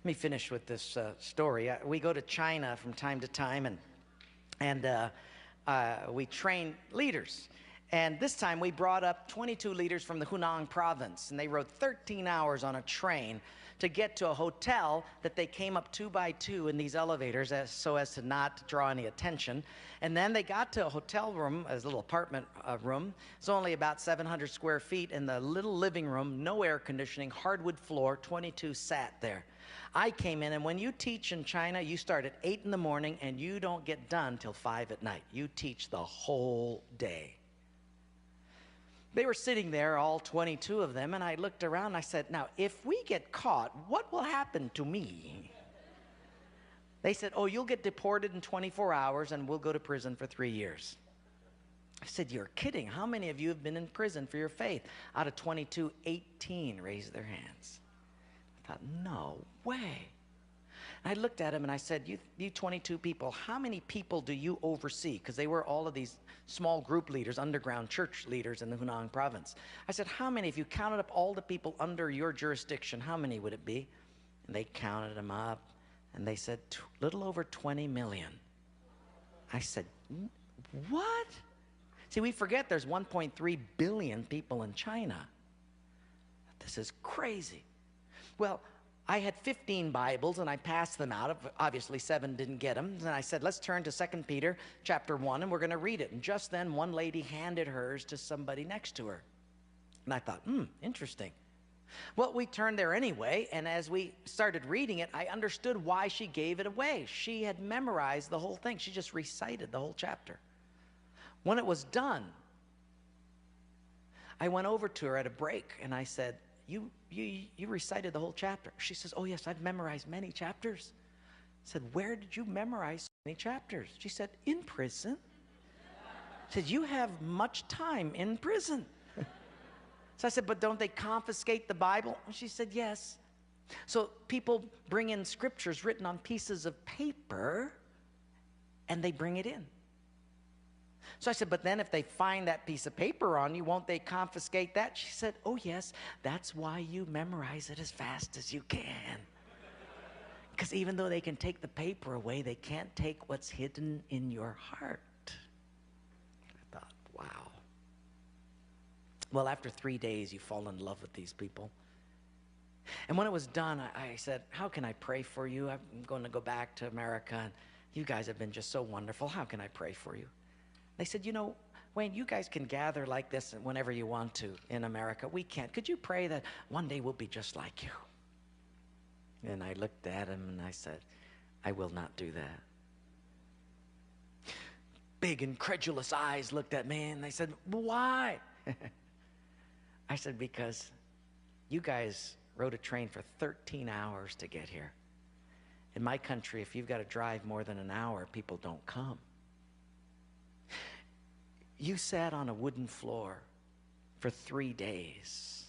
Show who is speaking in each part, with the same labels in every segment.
Speaker 1: Let me finish with this story. We go to China from time to time, and we train leaders. And this time we brought up 22 leaders from the Hunan province, and they rode 13 hours on a train to get to a hotel that they came up 2 by 2 in these elevators so as to not draw any attention. And then they got to a hotel room, a little apartment room. It's only about 700 square feet in the little living room, no air conditioning, hardwood floor, 22 sat there. I came in, and when you teach in China, you start at 8 in the morning and you don't get done till 5 at night. You teach the whole day. They were sitting there, all 22 of them, and I looked around and I said, now, if we get caught, what will happen to me? They said, oh, you'll get deported in 24 hours and we'll go to prison for 3 years. I said, you're kidding. How many of you have been in prison for your faith? Out of 22, 18 raised their hands. I thought, no way. I looked at him and I said, you 22 people, how many people do you oversee? Because they were all of these small group leaders, underground church leaders in the Hunan province. I said, how many, if you counted up all the people under your jurisdiction, how many would it be? And they counted them up, and they said, little over 20 million. I said, what? See, we forget there's 1.3 billion people in China. This is crazy. Well, I had 15 Bibles, and I passed them out. Obviously, 7 didn't get them. And I said, let's turn to 2 Peter chapter 1, and we're going to read it. And just then, one lady handed hers to somebody next to her. And I thought, interesting. Well, we turned there anyway, and as we started reading it, I understood why she gave it away. She had memorized the whole thing. She just recited the whole chapter. When it was done, I went over to her at a break, and I said, you recited the whole chapter. She says, oh yes, I've memorized many chapters. I said, where did you memorize so many chapters? She said, in prison. I said, you have much time in prison. So I said, but don't they confiscate the Bible? She said, yes. So people bring in scriptures written on pieces of paper, and they bring it in. So I said, but then if they find that piece of paper on you, won't they confiscate that? She said, oh yes, that's why you memorize it as fast as you can. Because even though they can take the paper away, they can't take what's hidden in your heart. I thought, wow. Well, after 3 days, you fall in love with these people. And when it was done, I said, how can I pray for you? I'm going to go back to America, and you guys have been just so wonderful. How can I pray for you? They said, you know, Wayne, you guys can gather like this whenever you want to in America. We can't. Could you pray that one day we'll be just like you? And I looked at him and I said, I will not do that. Big incredulous eyes looked at me and they said, why? I said, because you guys rode a train for 13 hours to get here. In my country, if you've got to drive more than an hour, people don't come. You sat on a wooden floor for 3 days.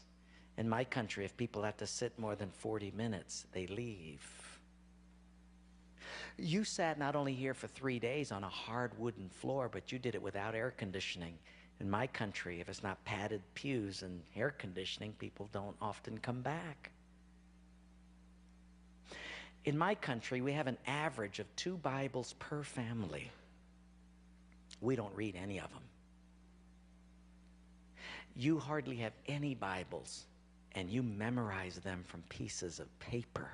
Speaker 1: In my country, if people have to sit more than 40 minutes, they leave. You sat not only here for 3 days on a hard wooden floor, but you did it without air conditioning. In my country, if it's not padded pews and air conditioning, people don't often come back. In my country, we have an average of 2 Bibles per family. We don't read any of them. You hardly have any Bibles, and you memorize them from pieces of paper.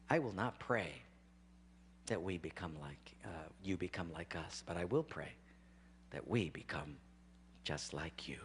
Speaker 1: I will not pray that we become like, you become like us, but I will pray that we become just like you.